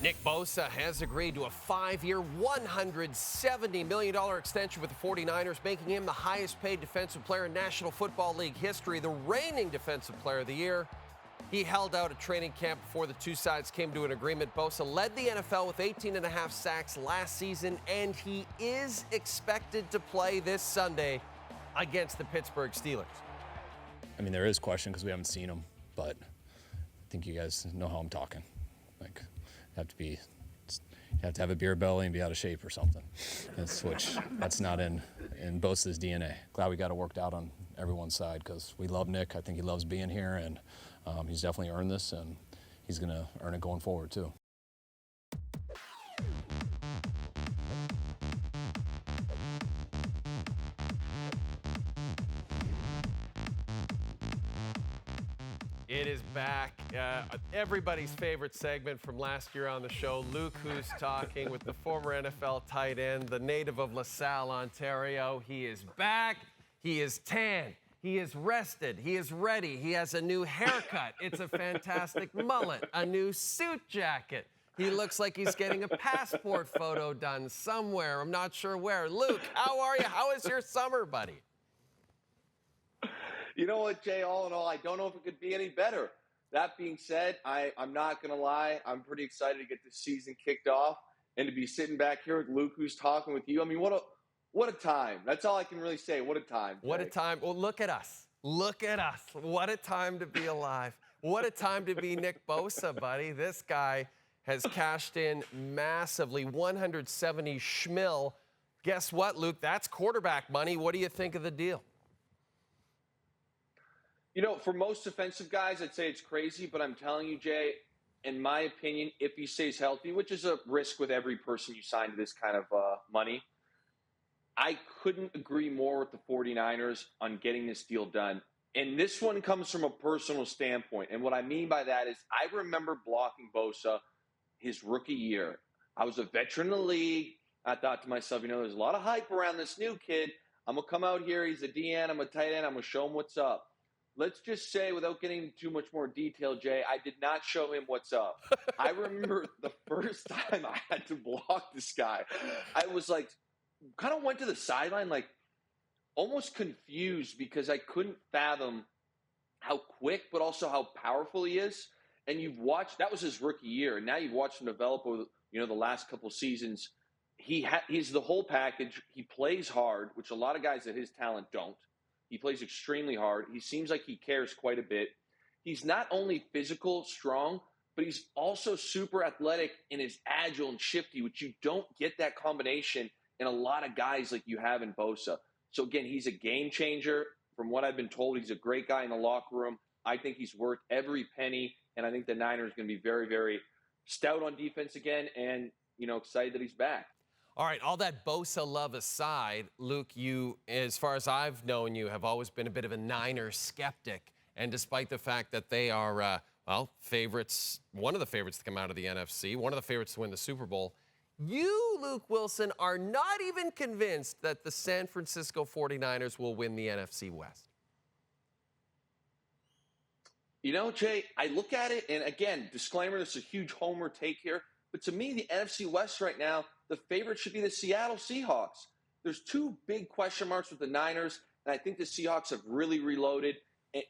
Nick Bosa has agreed to a 5-year, $170 million extension with the 49ers, making him the highest-paid defensive player in National Football League history, the reigning Defensive Player of the Year. He held out at training camp before the two sides came to an agreement. Bosa led the NFL with 18.5 sacks last season, and he is expected to play this Sunday against the Pittsburgh Steelers. I mean, there is question because we haven't seen him, but I think you guys know how I'm talking. Like, you have to have a beer belly and be out of shape or something. That's not in Bosa's DNA. Glad we got it worked out on everyone's side because we love Nick. I think he loves being here, and he's definitely earned this, and he's going to earn it going forward too. It is back. Everybody's favorite segment from last year on the show. Luke Who's Talking with the former NFL tight end, the native of LaSalle, Ontario. He is back. He is tan. He is rested. He is ready. He has a new haircut. It's a fantastic mullet, a new suit jacket. He looks like he's getting a passport photo done somewhere. I'm not sure where. Luke, how are you? How is your summer, buddy? You know what, Jay, all in all, I don't know if it could be any better. That being said, I'm not going to lie. I'm pretty excited to get this season kicked off and to be sitting back here with Luke Who's Talking with you. I mean, what a time. That's all I can really say. What a time, Jay. What a time. Well, look at us. Look at us. What a time to be alive. What a time to be Nick Bosa, buddy. This guy has cashed in massively, 170 schmil. Guess what, Luke? That's quarterback money. What do you think of the deal? You know, for most defensive guys, I'd say it's crazy, but I'm telling you, Jay, in my opinion, if he stays healthy, which is a risk with every person you sign to this kind of money, I couldn't agree more with the 49ers on getting this deal done. And this one comes from a personal standpoint. And what I mean by that is I remember blocking Bosa his rookie year. I was a veteran in the league. I thought to myself, you know, there's a lot of hype around this new kid. I'm going to come out here. He's a DN. I'm a tight end. I'm going to show him what's up. Let's just say, without getting into too much more detail, Jay, I did not show him what's up. I remember the first time I had to block this guy. I was like, kind of went to the sideline, like almost confused because I couldn't fathom how quick, but also how powerful he is. And you've watched, that was his rookie year. And now you've watched him develop over, you know, the last couple of seasons. He's the whole package. He plays hard, which a lot of guys at his talent don't. He plays extremely hard. He seems like he cares quite a bit. He's not only physical, strong, but he's also super athletic and is agile and shifty, which you don't get that combination in a lot of guys like you have in Bosa. So, again, he's a game changer. From what I've been told, he's a great guy in the locker room. I think he's worth every penny, and I think the Niners are going to be very, very stout on defense again and, you know, excited that he's back. All right, all that Bosa love aside, Luke, you, as far as I've known you, have always been a bit of a Niners skeptic. And despite the fact that they are, favorites, one of the favorites to come out of the NFC, one of the favorites to win the Super Bowl, you, Luke Willson, are not even convinced that the San Francisco 49ers will win the NFC West. You know, Jay, I look at it, and again, disclaimer, this is a huge homer take here, but to me, the NFC West right now, the favorite should be the Seattle Seahawks. There's two big question marks with the Niners, and I think the Seahawks have really reloaded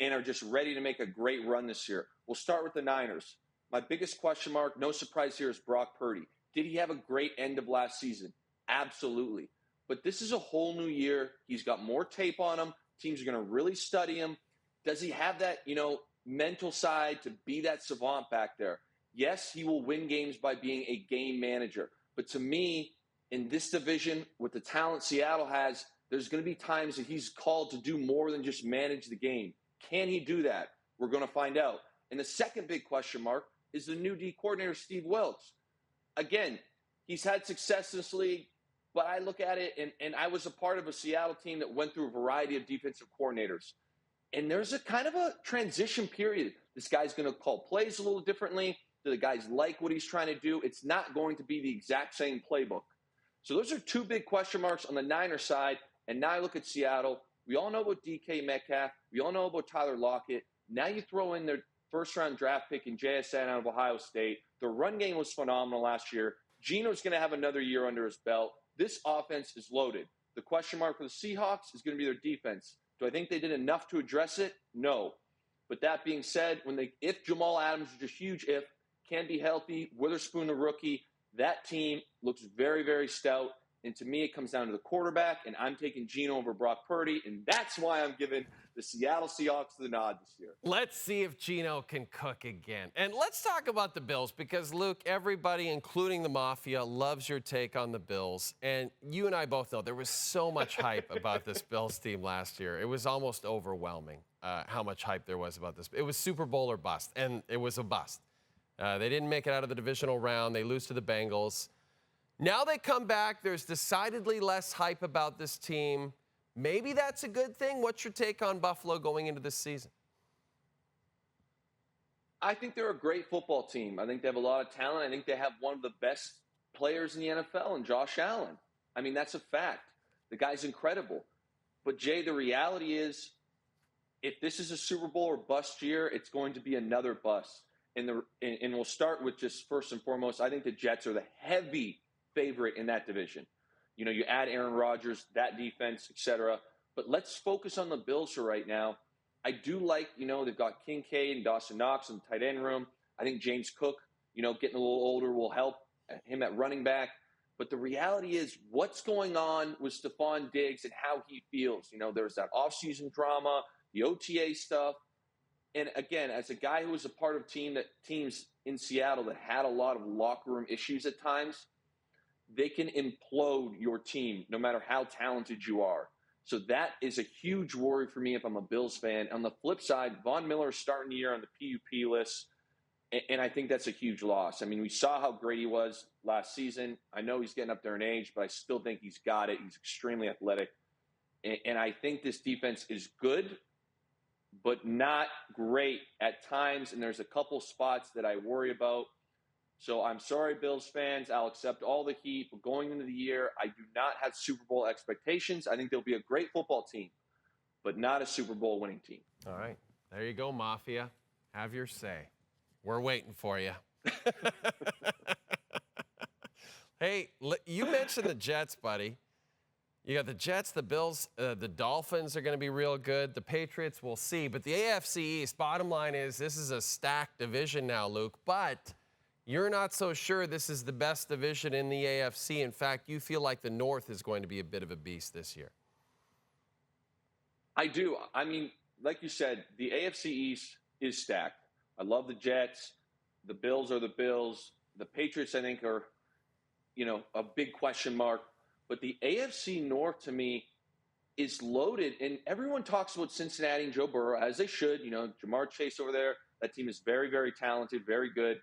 and are just ready to make a great run this year. We'll start with the Niners. My biggest question mark, no surprise here, is Brock Purdy. Did he have a great end of last season? Absolutely. But this is a whole new year. He's got more tape on him. Teams are going to really study him. Does he have that, you know, mental side to be that savant back there? Yes, he will win games by being a game manager. But to me, in this division, with the talent Seattle has, there's going to be times that he's called to do more than just manage the game. Can he do that? We're going to find out. And the second big question mark is the new D coordinator, Steve Wilks. Again, he's had success in this league, but I look at it, and I was a part of a Seattle team that went through a variety of defensive coordinators. And there's a kind of a transition period. This guy's going to call plays a little differently. Do the guys like what he's trying to do? It's not going to be the exact same playbook. So those are two big question marks on the Niners side. And now I look at Seattle. We all know about DK Metcalf. We all know about Tyler Lockett. Now you throw in their first-round draft pick in JSN out of Ohio State. The run game was phenomenal last year. Geno's going to have another year under his belt. This offense is loaded. The question mark for the Seahawks is going to be their defense. Do I think they did enough to address it? No. But that being said, if Jamal Adams, which is a huge if, can be healthy, Witherspoon the rookie, that team looks very, very stout. And to me, it comes down to the quarterback, and I'm taking Geno over Brock Purdy, and that's why I'm giving the Seattle Seahawks the nod this year. Let's see if Geno can cook again. And let's talk about the Bills because, Luke, everybody, including the Mafia, loves your take on the Bills. And you and I both know there was so much hype about this Bills team last year. It was almost overwhelming how much hype there was about this. It was Super Bowl or bust, and it was a bust. They didn't make it out of the divisional round. They lose to the Bengals. Now they come back. There's decidedly less hype about this team. Maybe that's a good thing. What's your take on Buffalo going into this season? I think they're a great football team. I think they have a lot of talent. I think they have one of the best players in the NFL in Josh Allen. I mean, that's a fact. The guy's incredible. But, Jay, the reality is if this is a Super Bowl or bust year, it's going to be another bust. And we'll start with just first and foremost, I think the Jets are the heavy favorite in that division. You know, you add Aaron Rodgers, that defense, et cetera. But let's focus on the Bills for right now. I do like, they've got Kincaid and Dawson Knox in the tight end room. I think James Cook, getting a little older will help him at running back. But the reality is what's going on with Stephon Diggs and how he feels. There's that offseason drama, the OTA stuff. And again, as a guy who was a part of teams in Seattle that had a lot of locker room issues at times, they can implode your team no matter how talented you are. So that is a huge worry for me if I'm a Bills fan. On the flip side, Von Miller is starting the year on the PUP list, and I think that's a huge loss. I mean, we saw how great he was last season. I know he's getting up there in age, but I still think he's got it. He's extremely athletic. And I think this defense is good, but not great at times, and there's a couple spots that I worry about. So I'm sorry, Bills fans. I'll accept all the heat. But going into the year, I do not have Super Bowl expectations. I think they'll be a great football team, but not a Super Bowl winning team. All right. There you go, Mafia. Have your say. We're waiting for you. Hey, you mentioned the Jets, buddy. You got the Jets, the Bills, the Dolphins are going to be real good. The Patriots, we'll see. But the AFC East, bottom line is this is a stacked division now, Luke. But you're not so sure this is the best division in the AFC. In fact, you feel like the North is going to be a bit of a beast this year. I do. I mean, like you said, the AFC East is stacked. I love the Jets. The Bills are the Bills. The Patriots, I think, are, a big question mark. But the AFC North, to me, is loaded. And everyone talks about Cincinnati and Joe Burrow, as they should. Jamar Chase over there, that team is very, very talented, very good.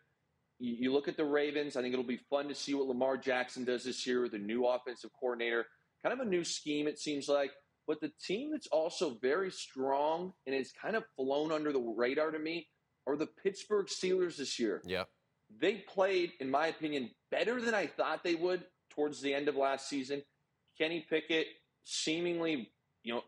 You look at the Ravens, I think it'll be fun to see what Lamar Jackson does this year with a new offensive coordinator. Kind of a new scheme, it seems like. But the team that's also very strong and is kind of flown under the radar to me are the Pittsburgh Steelers this year. Yeah. They played, in my opinion, better than I thought they would towards the end of last season. Kenny Pickett, seemingly,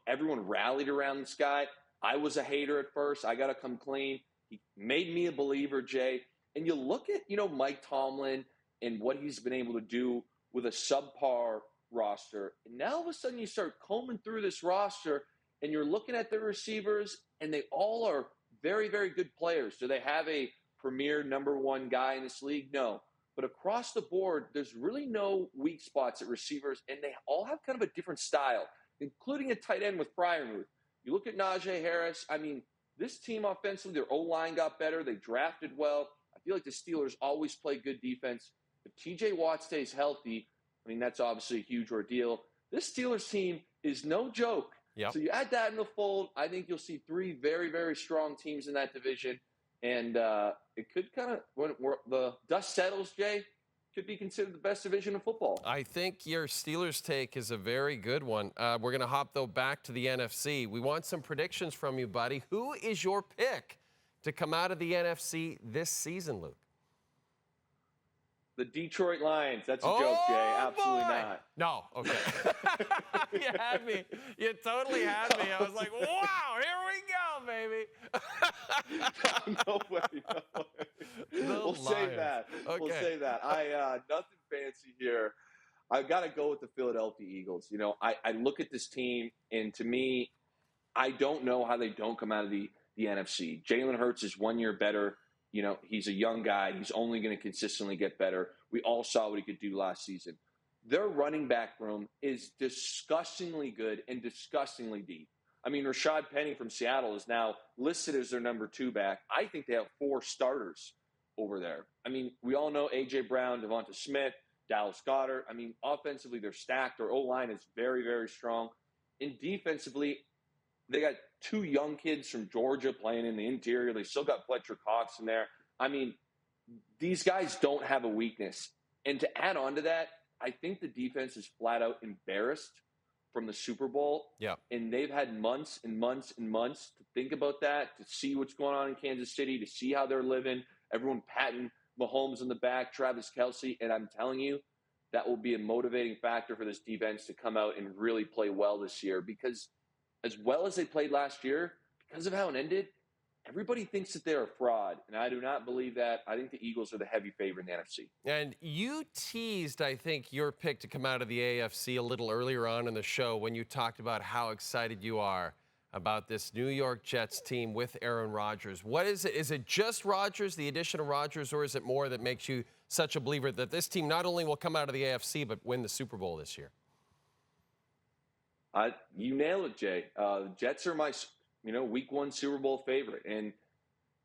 everyone rallied around this guy. I was a hater at first. I got to come clean. He made me a believer, Jay. And you look at, Mike Tomlin and what he's been able to do with a subpar roster. And now all of a sudden you start combing through this roster and you're looking at the receivers and they all are very, very good players. Do they have a premier number one guy in this league? No. But across the board, there's really no weak spots at receivers, and they all have kind of a different style, including a tight end with Freiermuth. You look at Najee Harris. I mean, this team offensively, their O-line got better. They drafted well. I feel like the Steelers always play good defense. If T.J. Watt stays healthy, I mean, that's obviously a huge ordeal. This Steelers team is no joke. Yep. So you add that in the fold, I think you'll see three very, very strong teams in that division. And it could kind of, when the dust settles, Jay, could be considered the best division of football. I think your Steelers take is a very good one. We're going to hop, though, back to the NFC. We want some predictions from you, buddy. Who is your pick to come out of the NFC this season, Luke? The Detroit Lions. That's a joke, Jay. Absolutely boy. not. No, okay. You had me. You totally had me. I was like, wow, here we go, baby. No way. No way. We'll save that. Okay. We'll save that. Nothing fancy here. I've got to go with the Philadelphia Eagles. You know, I look at this team, and to me, I don't know how they don't come out of the NFC. Jalen Hurts is 1 year better. You know, he's a young guy. He's only going to consistently get better. We all saw what he could do last season. Their running back room is disgustingly good and disgustingly deep. I mean, Rashad Penny from Seattle is now listed as their number 2 back. I think they have 4 starters over there. I mean, we all know A.J. Brown, Devonta Smith, Dallas Goedert. I mean, offensively, they're stacked. Their O-line is very, very strong. And defensively, they got 2 young kids from Georgia playing in the interior. They still got Fletcher Cox in there. I mean, these guys don't have a weakness. And to add on to that, I think the defense is flat out embarrassed from the Super Bowl. Yeah. And they've had months and months and months to think about that, to see what's going on in Kansas City, to see how they're living. Everyone patting Mahomes in the back, Travis Kelce. And I'm telling you, that will be a motivating factor for this defense to come out and really play well this year, because as well as they played last year, because of how it ended, everybody thinks that they're a fraud, and I do not believe that. I think the Eagles are the heavy favorite in the NFC. And you teased, I think, your pick to come out of the AFC a little earlier on in the show when you talked about how excited you are about this New York Jets team with Aaron Rodgers. What is it? Is it just Rodgers, the addition of Rodgers, or is it more that makes you such a believer that this team not only will come out of the AFC but win the Super Bowl this year? You nailed it, Jay. The Jets are my, week 1 Super Bowl favorite. And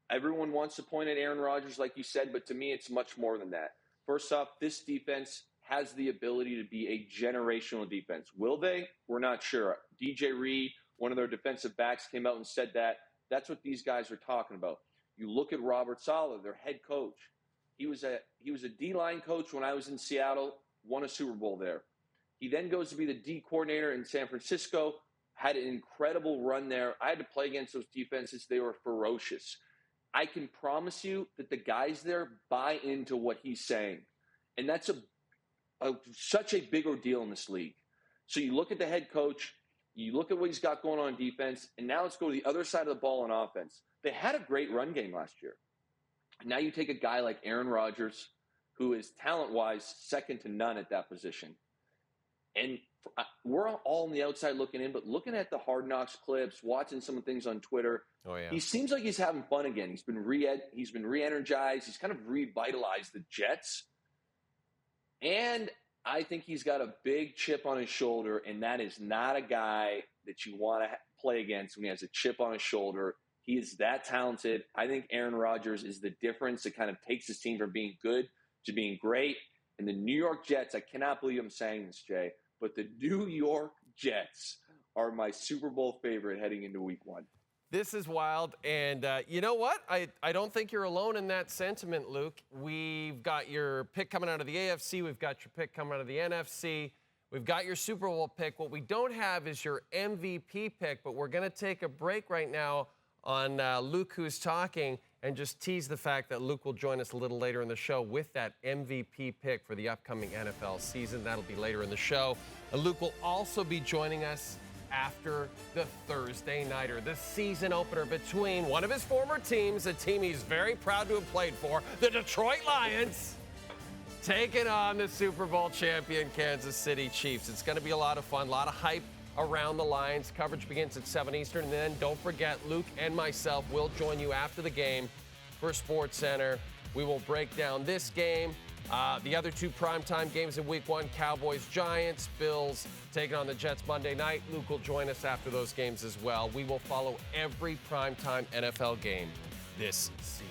everyone wants to point at Aaron Rodgers, like you said, but to me, it's much more than that. First off, this defense has the ability to be a generational defense. Will they? We're not sure. DJ Reed, one of their defensive backs, came out and said that. That's what these guys are talking about. You look at Robert Saleh, their head coach. He was a D-line coach when I was in Seattle, won a Super Bowl there. He then goes to be the D coordinator in San Francisco, had an incredible run there. I had to play against those defenses. They were ferocious. I can promise you that the guys there buy into what he's saying. And that's such a big deal in this league. So you look at the head coach, you look at what he's got going on defense, and now let's go to the other side of the ball on offense. They had a great run game last year. Now you take a guy like Aaron Rodgers, who is talent-wise second to none at that position. And we're all on the outside looking in, but looking at the Hard Knocks clips, watching some of the things on Twitter, he seems like he's having fun again. He's been re-energized. He's kind of revitalized the Jets. And I think he's got a big chip on his shoulder, and that is not a guy that you want to play against when he has a chip on his shoulder. He is that talented. I think Aaron Rodgers is the difference that kind of takes his team from being good to being great. And the New York Jets, I cannot believe I'm saying this, Jay, but the New York Jets are my Super Bowl favorite heading into week 1. This is wild, and you know what? I don't think you're alone in that sentiment, Luke. We've got your pick coming out of the AFC. We've got your pick coming out of the NFC. We've got your Super Bowl pick. What we don't have is your MVP pick, but we're going to take a break right now on Luke Who's Talking and just tease the fact that Luke will join us a little later in the show with that MVP pick for the upcoming NFL season. That'll be later in the show. Luke will also be joining us after the Thursday Nighter, the season opener between one of his former teams, a team he's very proud to have played for, the Detroit Lions, taking on the Super Bowl champion Kansas City Chiefs. It's going to be a lot of fun, a lot of hype around the Lions. Coverage begins at 7 Eastern. And then don't forget, Luke and myself will join you after the game for SportsCenter. We will break down this game, the other 2 primetime games in week 1, Cowboys-Giants, Bills taking on the Jets Monday night. Luke will join us after those games as well. We will follow every primetime NFL game this season.